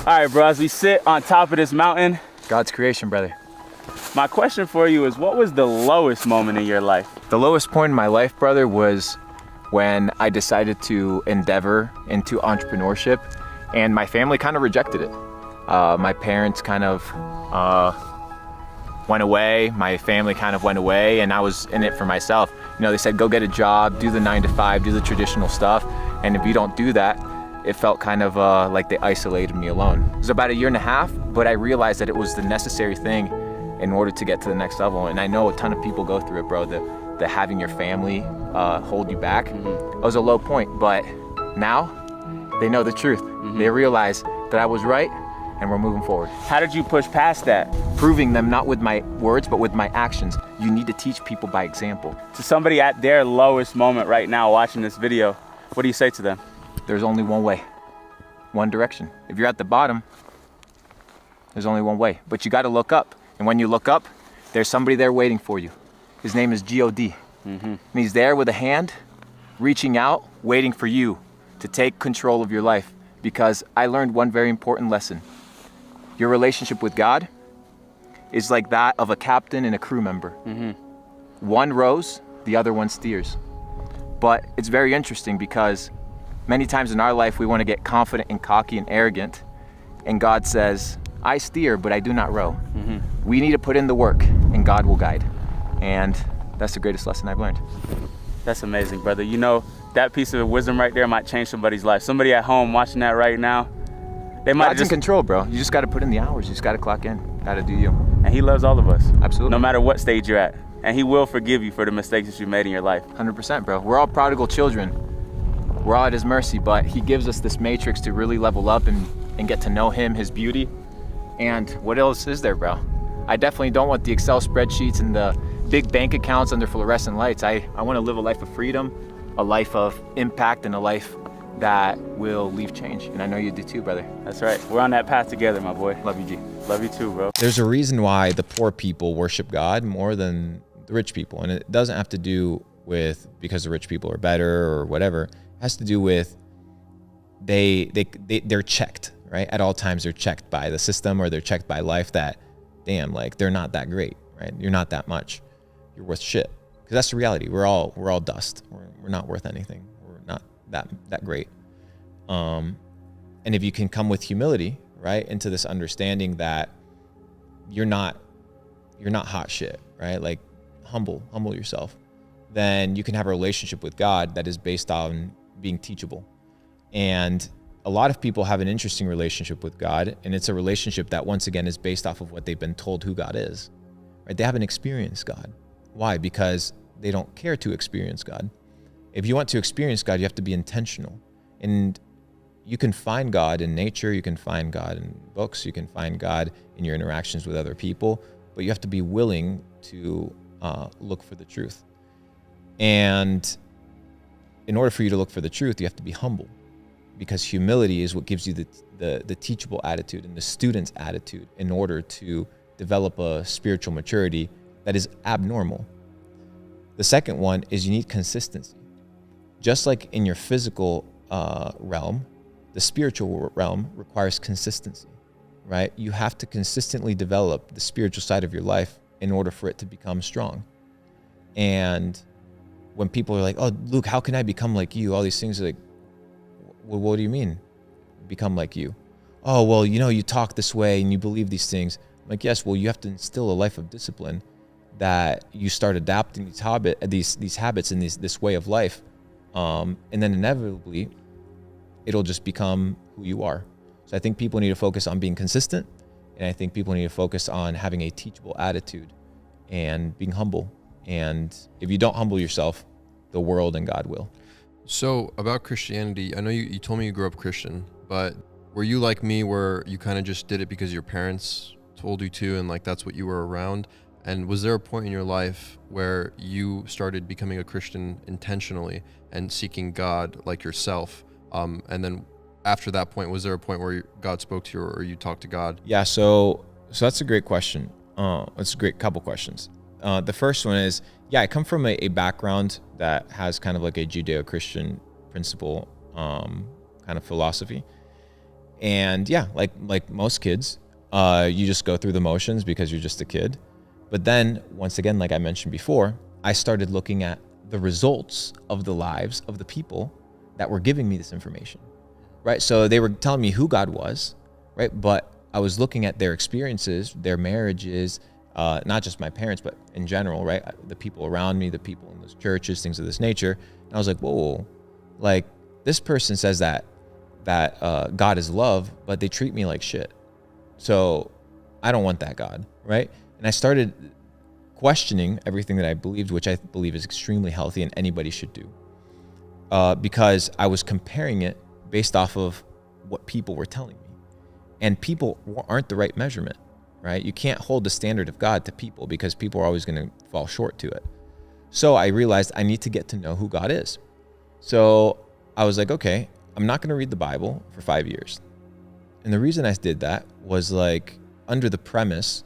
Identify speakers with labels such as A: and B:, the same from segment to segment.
A: All right, bro, as we sit on top of this mountain,
B: God's creation, brother.
A: my question for you is, what was the lowest moment in your life?
B: The lowest point in my life, brother, was when I decided to endeavor into entrepreneurship, and my family kind of rejected it. My parents kind of went away, my family kind of went away, and I was in it for myself. You know, they said, go get a job, do the 9-to-5, do the traditional stuff, and if you don't do that, it felt kind of like they isolated me alone. It was about 1.5 years, but I realized that it was the necessary thing in order to get to the next level. And I know a ton of people go through it, bro, the having your family hold you back. It was a low point, but now they know the truth. They realize that I was right, and we're moving forward.
A: How did you push past that?
B: Proving them not with my words, but with my actions. You need to teach people by example.
A: To somebody at their lowest moment right now watching this video, what do you say to them?
B: There's only one way, one direction. If you're at the bottom, there's only one way, but you got to look up. And when you look up, there's somebody there waiting for you. His name is God. And he's there with a hand, reaching out, waiting for you to take control of your life. Because I learned one very important lesson. Your relationship with God is like that of a captain and a crew member. One rows, the other one steers. But it's very interesting because many times in our life, we want to get confident and cocky and arrogant. And God says, I steer, but I do not row. We need to put in the work, and God will guide. And that's the greatest lesson I've learned.
A: That's amazing, brother. You know, that piece of wisdom right there might change somebody's life. Somebody at home watching that right now, they might
B: God's in control, bro. You just got to put in the hours. You just got to clock in. Got to do you.
A: And he loves all of us.
B: Absolutely.
A: No matter what stage you're at. And he will forgive you for the mistakes that you made in your life.
B: 100%, bro. We're all prodigal children. We're all at his mercy, but he gives us this matrix to really level up and get to know him, his beauty. And what else is there, bro? I definitely don't want the Excel spreadsheets and the big bank accounts under fluorescent lights. I want to live a life of freedom, a life of impact, and a life that will leave change. And I know you do too, brother.
A: That's right. We're on that path together, my boy.
B: Love you, G.
A: Love you too, bro.
C: There's a reason why the poor people worship God more than the rich people. And it doesn't have to do with because the rich people are better or whatever. It has to do with they're checked, right? At all times, they're checked by the system or they're checked by life that, damn, like they're not that great, right? You're not that much. You're worth shit. Because that's the reality. We're all dust. We're not worth anything. We're not that great. And if you can come with humility, right, into this understanding that you're not hot shit, right? Like humble yourself. Then you can have a relationship with God that is based on being teachable. And a lot of people have an interesting relationship with God, and it's a relationship that once again is based off of what they've been told who God is, right? They haven't experienced God. Why? Because they don't care to experience God. If you want to experience God, you have to be intentional. And you can find God in nature, you can find God in books, you can find God in your interactions with other people, but you have to be willing to look for the truth. And in order for you to look for the truth, you have to be humble, because humility is what gives you the teachable attitude and the student's attitude in order to develop a spiritual maturity that is abnormal. The second one is you need consistency. Just like in your physical realm, the spiritual realm requires consistency, right? You have to consistently develop the spiritual side of your life in order for it to become strong. And when people are like, oh, Luke, how can I become like you? All these things are like, well, what do you mean become like you? Oh, well, you know, you talk this way and you believe these things. I'm like, yes, well, you have to instill a life of discipline that you start adapting these habits and this way of life. And then inevitably, it'll just become who you are. So I think people need to focus on being consistent. And I think people need to focus on having a teachable attitude and being humble. And if you don't humble yourself, the world and God will.
D: So about Christianity, I know you told me you grew up Christian, but were you like me where you kind of just did it because your parents told you to and like that's what you were around? And was there a point in your life where you started becoming a Christian intentionally and seeking God like yourself? And then after that point, was there a point where God spoke to you or you talked to God?
C: Yeah, so that's a great question. It's a great couple questions. The first one is, yeah, I come from a background that has kind of like a Judeo-Christian principle kind of philosophy. And yeah, like most kids, you just go through the motions because you're just a kid. But then once again, like I mentioned before, I started looking at the results of the lives of the people that were giving me this information, right? So they were telling me who God was, right? But I was looking at their experiences, their marriages, not just my parents, but in general, right? The people around me, the people in those churches, things of this nature. And I was like, whoa, like this person says that God is love, but they treat me like shit. So I don't want that God, right? And I started questioning everything that I believed, which I believe is extremely healthy and anybody should do, because I was comparing it based off of what people were telling me. And people aren't the right measurement, right? You can't hold the standard of God to people because people are always going to fall short to it. So I realized I need to get to know who God is. So I was like, okay, I'm not going to read the Bible for 5 years. And the reason I did that was like under the premise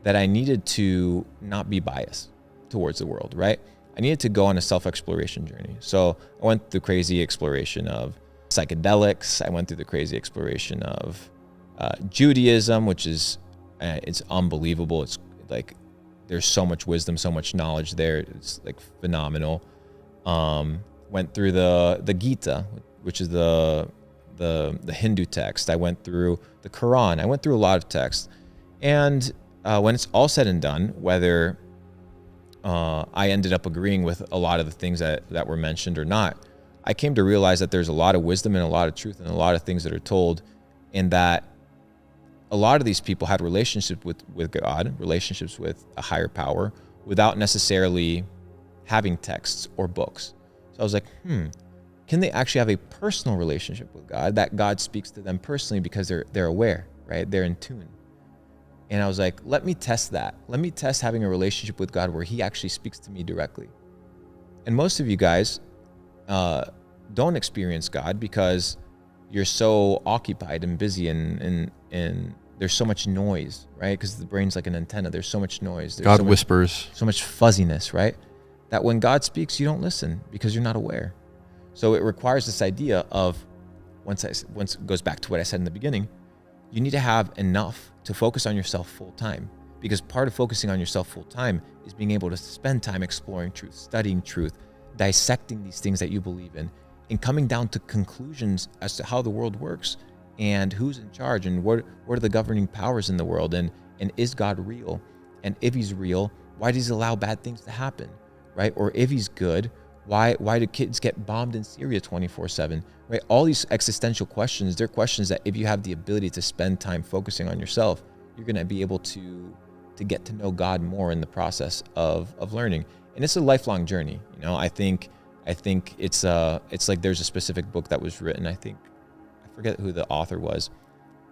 C: that I needed to not be biased towards the world, right? I needed to go on a self-exploration journey. So I went through crazy exploration of psychedelics. I went through the crazy exploration of Judaism, which is, it's unbelievable. It's like, there's so much wisdom, so much knowledge there. It's like phenomenal. Went through the Gita, which is the Hindu text. I went through the Quran. I went through a lot of texts. And when it's all said and done, whether I ended up agreeing with a lot of the things that were mentioned or not, I came to realize that there's a lot of wisdom and a lot of truth and a lot of things that are told, and that a lot of these people had relationships with God, relationships with a higher power, without necessarily having texts or books. So I was like, can they actually have a personal relationship with God, that God speaks to them personally because they're aware, right? They're in tune. And I was like, let me test that. Let me test having a relationship with God where he actually speaks to me directly. And most of you guys don't experience God because you're so occupied and busy and there's so much noise, right? Because the brain's like an antenna. There's so much noise. There's
D: God whispers.
C: So much fuzziness, right? That when God speaks, you don't listen because you're not aware. So it requires this idea of, once it goes back to what I said in the beginning, you need to have enough to focus on yourself full time, because part of focusing on yourself full time is being able to spend time exploring truth, studying truth, dissecting these things that you believe in, and coming down to conclusions as to how the world works and who's in charge and what are the governing powers in the world, and is God real? And if he's real, why does he allow bad things to happen, right? Or if he's good, why do kids get bombed in Syria 24/7, right? All these existential questions, they're questions that if you have the ability to spend time focusing on yourself, you're going to be able to get to know God more in the process of learning. And it's a lifelong journey. You know, I think it's like there's a specific book that was written, I forget who the author was,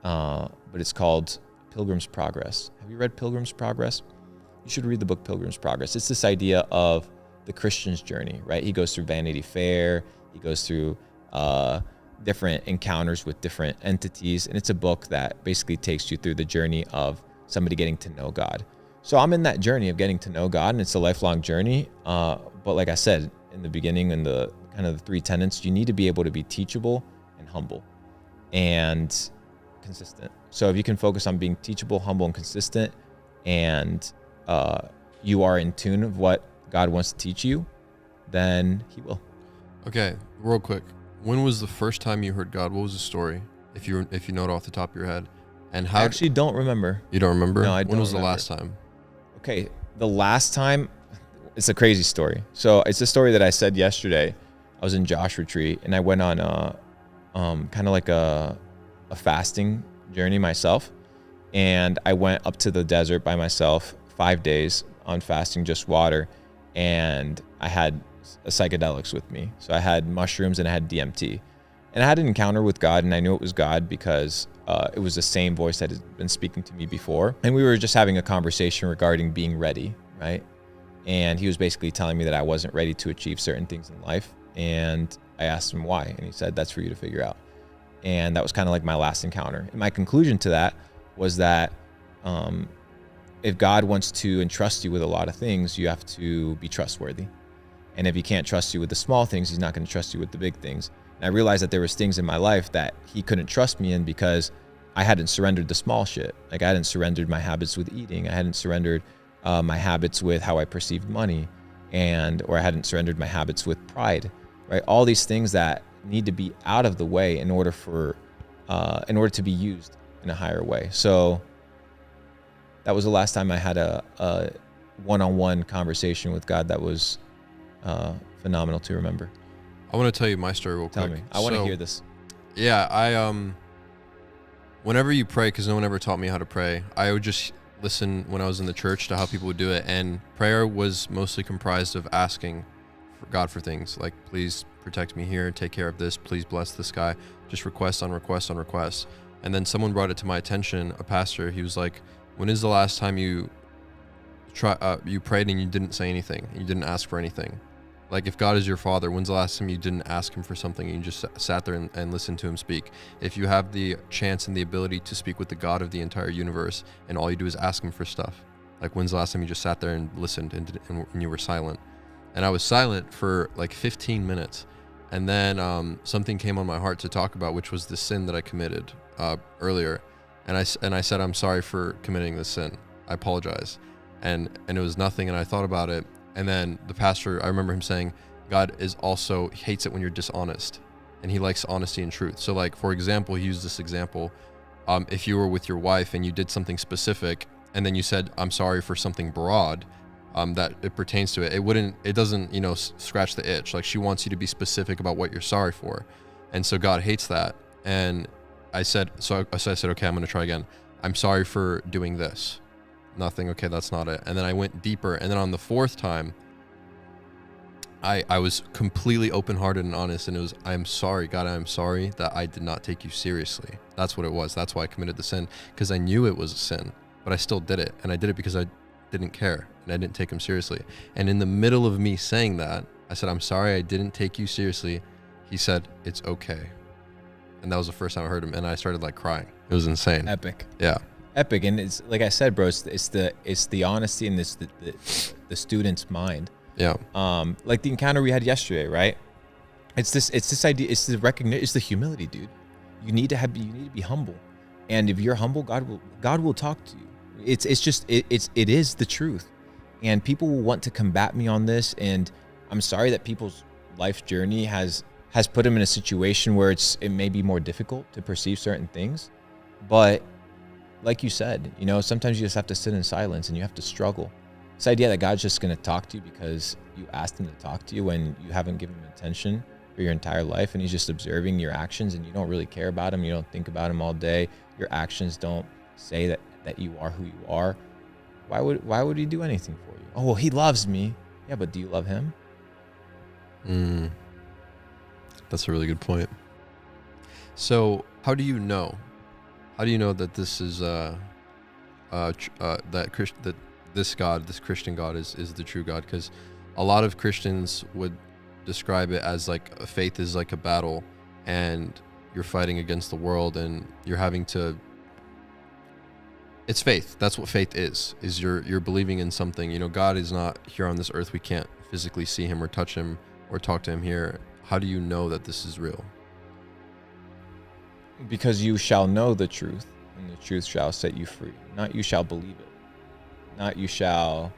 C: but it's called Pilgrim's Progress. Have you read Pilgrim's Progress? You should read the book Pilgrim's Progress. It's this idea of the Christian's journey, right? He goes through Vanity Fair. He goes through different encounters with different entities. And it's a book that basically takes you through the journey of somebody getting to know God. So I'm in that journey of getting to know God, and it's a lifelong journey. But like I said in the beginning, in the kind of the 3 tenets, you need to be able to be teachable and humble and consistent. So if you can focus on being teachable, humble, and consistent, and you are in tune of what God wants to teach you, then he will.
D: Okay, real quick. When was the first time you heard God? What was the story? If you know it off the top of your head. And how
C: I actually don't remember.
D: You don't remember?
C: No, I don't.
D: When was
C: remember.
D: The last time?
C: Okay, the last time, it's a crazy story. So it's a story that I said yesterday. I was in Josh Retreat and I went on kind of like a fasting journey myself. And I went up to the desert by myself 5 days on fasting, just water. And I had psychedelics with me. So I had mushrooms and I had DMT. And I had an encounter with God, and I knew it was God because it was the same voice that had been speaking to me before. And we were just having a conversation regarding being ready, right? And he was basically telling me that I wasn't ready to achieve certain things in life. And I asked him why. And he said, that's for you to figure out. And that was kind of like my last encounter. And my conclusion to that was that if God wants to entrust you with a lot of things, you have to be trustworthy. And if he can't trust you with the small things, he's not going to trust you with the big things. And I realized that there was things in my life that he couldn't trust me in because I hadn't surrendered the small shit. Like I hadn't surrendered my habits with eating. I hadn't surrendered my habits with how I perceived money, or I hadn't surrendered my habits with pride, right? All these things that need to be out of the way in order to be used in a higher way. So that was the last time I had a one-on-one conversation with God that was phenomenal to remember.
D: I want to tell you my story real quick.
C: Tell me. I want to hear this.
D: Yeah, whenever you pray, because no one ever taught me how to pray, I would just listen when I was in the church to how people would do it. And prayer was mostly comprised of asking for God for things like, please protect me here, take care of this, please bless this guy, just request on request on request. And then someone brought it to my attention, a pastor. He was like, when is the last time you prayed and you didn't say anything, you didn't ask for anything? Like, if God is your father, when's the last time you didn't ask him for something and you just sat there and listened to him speak? If you have the chance and the ability to speak with the God of the entire universe and all you do is ask him for stuff, like, when's the last time you just sat there and listened and you were silent? And I was silent for like 15 minutes. And then something came on my heart to talk about, which was the sin that I committed earlier. And I said, I'm sorry for committing this sin. I apologize. And it was nothing. And I thought about it. And then the pastor, I remember him saying, God hates it when you're dishonest, and he likes honesty and truth. So like, for example, he used this example. If you were with your wife and you did something specific, and then you said, I'm sorry for something broad, that it pertains to it, it doesn't, scratch the itch. Like, she wants you to be specific about what you're sorry for. And so God hates that. And I said, okay, I'm going to try again. I'm sorry for doing this. Nothing. Okay, that's not it. And then I went deeper. And then on the fourth time, I was completely open-hearted and honest. And it was, I'm sorry, God, I'm sorry that I did not take you seriously. That's what it was. That's why I committed the sin, because I knew it was a sin, but I still did it. And I did it because I didn't care and I didn't take him seriously. And in the middle of me saying that, I said, I'm sorry I didn't take you seriously. He said, it's okay. And that was the first time I heard him. And I started like crying. It was insane.
C: Epic.
D: Yeah.
C: Epic. And it's like I said, bro, it's the honesty and the student's mind.
D: Yeah.
C: Like the encounter we had yesterday, right? It's this idea, it's the recognition, it's the humility, dude. You need to be humble. And if you're humble, God will talk to you. It is the truth. And people will want to combat me on this. And I'm sorry that people's life journey has put them in a situation where it may be more difficult to perceive certain things. But like you said, sometimes you just have to sit in silence and you have to struggle. This idea that God's just going to talk to you because you asked him to talk to you when you haven't given him attention for your entire life, and he's just observing your actions and you don't really care about him. You don't think about him all day. Your actions don't say that you are who you are. Why would he do anything for you? Oh, well, he loves me. Yeah, but do you love him?
D: That's a really good point. So how do you know? How do you know that this is that this God, this Christian God, is the true God? Because a lot of Christians would describe it as like faith is like a battle, and you're fighting against the world, and you're having to. It's faith. That's what faith is you're believing in something. God is not here on this earth. We can't physically see him or touch him or talk to him here. How do you know that this is real?
C: Because you shall know the truth, and the truth shall set you free. Not you shall believe it. Not you shall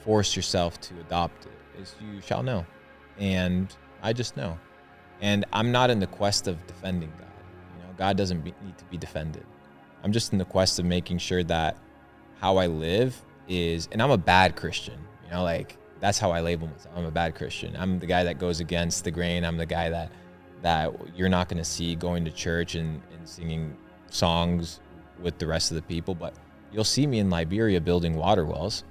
C: force yourself to adopt it. It's you shall know. And I just know. And I'm not in the quest of defending God. God doesn't need to be defended. I'm just in the quest of making sure that how I live is, and I'm a bad Christian, like that's how I label myself. I'm a bad Christian. I'm the guy that goes against the grain. I'm the guy that you're not going to see going to church and singing songs with the rest of the people, but you'll see me in Liberia building water wells.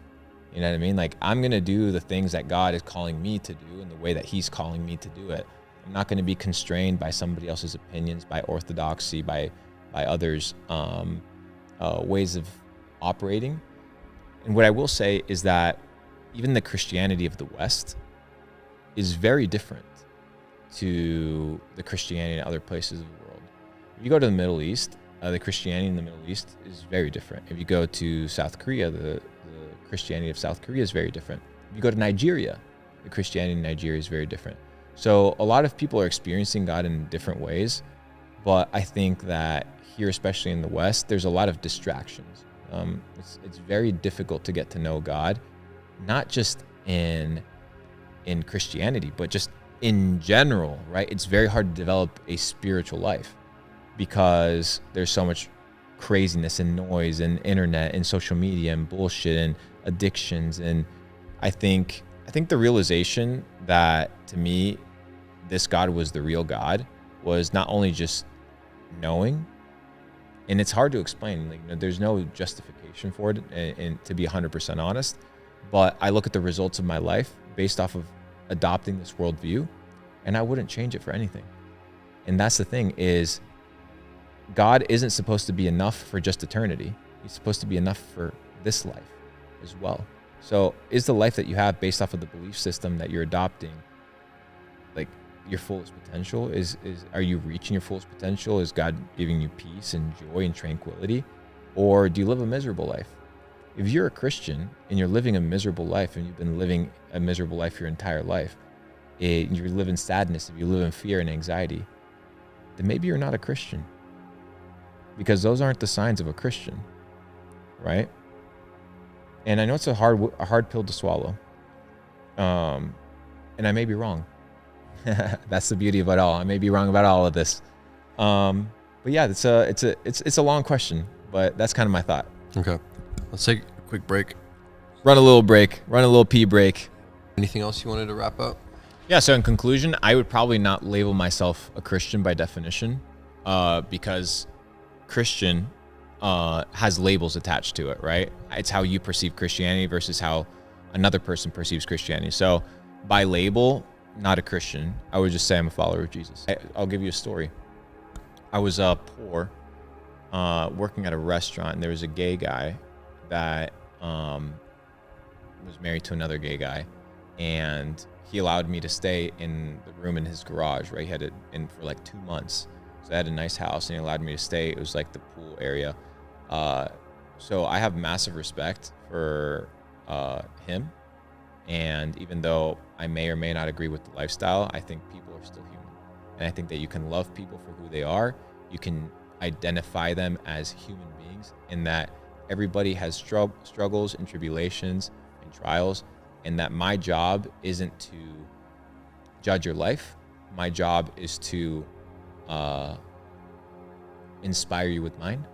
C: You know what I mean? Like, I'm going to do the things that God is calling me to do in the way that he's calling me to do it. I'm not going to be constrained by somebody else's opinions, by orthodoxy, by others' ways of operating. And what I will say is that even the Christianity of the West is very different to the Christianity in other places of the world. If you go to the Middle East, the Christianity in the Middle East is very different. If you go to South Korea, the Christianity of South Korea is very different. If you go to Nigeria, the Christianity in Nigeria is very different. So a lot of people are experiencing God in different ways, but I think that here, especially in the West, there's a lot of distractions. It's very difficult to get to know God, not just in Christianity, but just in general, right? It's very hard to develop a spiritual life because there's so much craziness and noise and internet and social media and bullshit and addictions. And I think the realization that, to me, this God was the real God was not only just knowing, and it's hard to explain, like, there's no justification for it, and to be 100% honest, but I look at the results of my life based off of adopting this worldview, and I wouldn't change it for anything. And that's the thing, is God isn't supposed to be enough for just eternity. He's supposed to be enough for this life as well. So is the life that you have based off of the belief system that you're adopting, like, your fullest potential? Are you reaching your fullest potential? Is God giving you peace and joy and tranquility? Or do you live a miserable life? If you're a Christian and you're living a miserable life, and you've been living a miserable life your entire life, you live in sadness, if you live in fear and anxiety, then maybe you're not a Christian, because those aren't the signs of a Christian, right? And I know it's a hard pill to swallow, and I may be wrong. That's the beauty of it all. I may be wrong about all of this, but yeah, it's a long question, but that's kind of my thought.
D: Okay, let's take a quick break.
C: Run a little pee break.
D: Anything else you wanted to wrap up?
C: Yeah, so in conclusion, I would probably not label myself a Christian by definition, because Christian has labels attached to it, right? It's how you perceive Christianity versus how another person perceives Christianity. So by label, not a Christian. I would just say I'm a follower of Jesus. I'll give you a story. I was poor, working at a restaurant, and there was a gay guy that was married to another gay guy, and he allowed me to stay in the room in his garage, right? He had it in for like 2 months. So I had a nice house, and he allowed me to stay. It was like the pool area. So I have massive respect for him. And even though I may or may not agree with the lifestyle, I think people are still human. And I think that you can love people for who they are. You can identify them as human beings, in that everybody has struggles and tribulations and trials, and that my job isn't to judge your life. My job is to inspire you with mine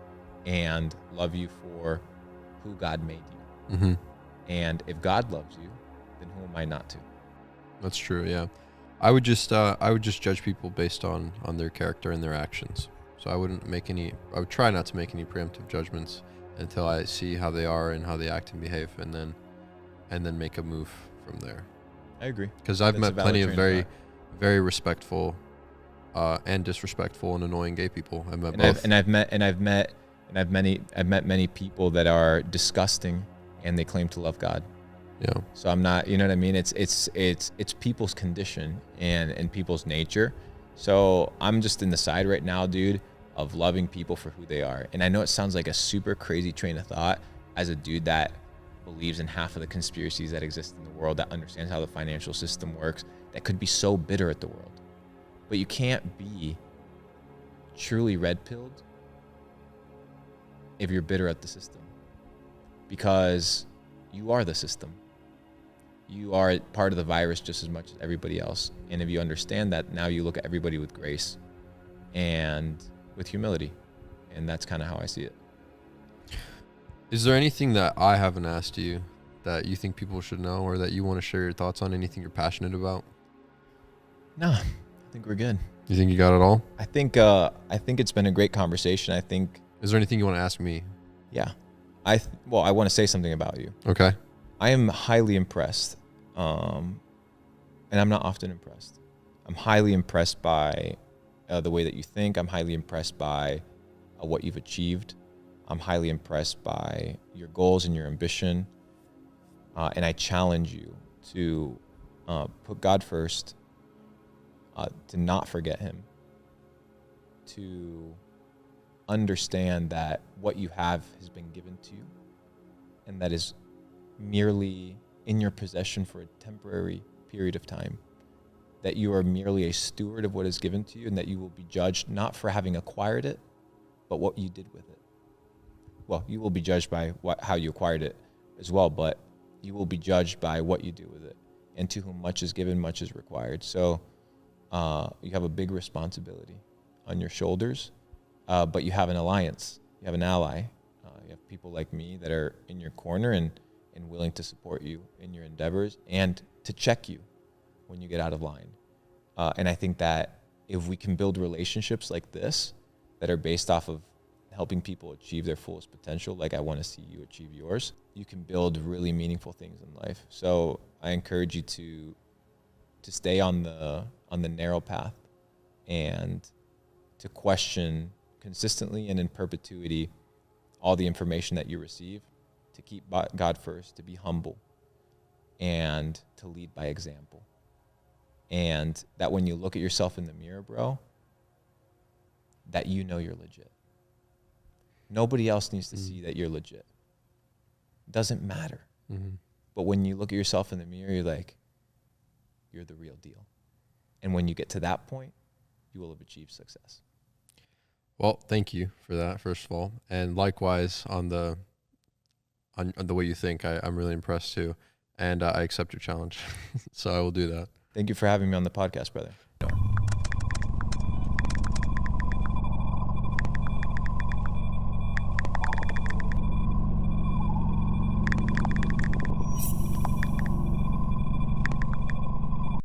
C: and love you for who God made you.
D: Mm-hmm.
C: And if God loves you, then who am I not to?
D: That's true. Yeah, I would just judge people based on their character and their actions. So I would try not to make any preemptive judgments until I see how they are and how they act and behave, and then make a move from there.
C: I agree.
D: Because I've
C: That's a
D: met
C: valid
D: plenty of
C: train of
D: very respectful and disrespectful and annoying gay people. I've met
C: And
D: both.
C: I've met many people that are disgusting, and they claim to love God.
D: Yeah.
C: So I'm not, you know what I mean? It's people's condition and people's nature. So I'm just in the side right now, dude, of loving people for who they are. And I know it sounds like a super crazy train of thought as a dude that believes in half of the conspiracies that exist in the world, that understands how the financial system works, that could be so bitter at the world. But you can't be truly red-pilled if you're bitter at the system, because you are the system. You are part of the virus just as much as everybody else. And if you understand that, now you look at everybody with grace and with humility. And that's kind of how I see it.
D: Is there anything that I haven't asked you that you think people should know, or that you want to share your thoughts on? Anything you're passionate about?
C: No, I think we're good.
D: You think you got it all?
C: I think it's been a great conversation. I think,
D: Is there anything you want to ask me?
C: yeah. I want to say something about you.
D: Okay.
C: I am highly impressed, and I'm not often impressed. I'm highly impressed by the way that you think. I'm highly impressed by what you've achieved. I'm highly impressed by your goals and your ambition, and I challenge you to put God first, to not forget Him, to understand that what you have has been given to you, and that is merely in your possession for a temporary period of time. that you are merely a steward of what is given to you, and that you will be judged not for having acquired it, but what you did with it. Well, you will be judged by how you acquired it as well, but you will be judged by what you do with it. And to whom much is given, much is required. So you have a big responsibility on your shoulders, but you have an alliance. You have an ally. You have people like me that are in your corner and willing to support you in your endeavors and to check you when you get out of line. And I think that if we can build relationships like this that are based off of helping people achieve their fullest potential, like I want to see you achieve yours, you can build really meaningful things in life. So I encourage you to stay on the narrow path and to question consistently and in perpetuity all the information that you receive, to keep God first, to be humble, and to lead by example. And that when you look at yourself in the mirror, bro, that you know you're legit. Nobody else needs to see that you're legit. Doesn't matter.
D: Mm-hmm.
C: But when you look at yourself in the mirror, you're like, you're the real deal. And when you get to that point, you will have achieved success.
D: Well, thank you for that, first of all. And likewise, on the way you think, I'm really impressed too. And I accept your challenge. So I will do that.
C: Thank you for having me on the podcast, brother.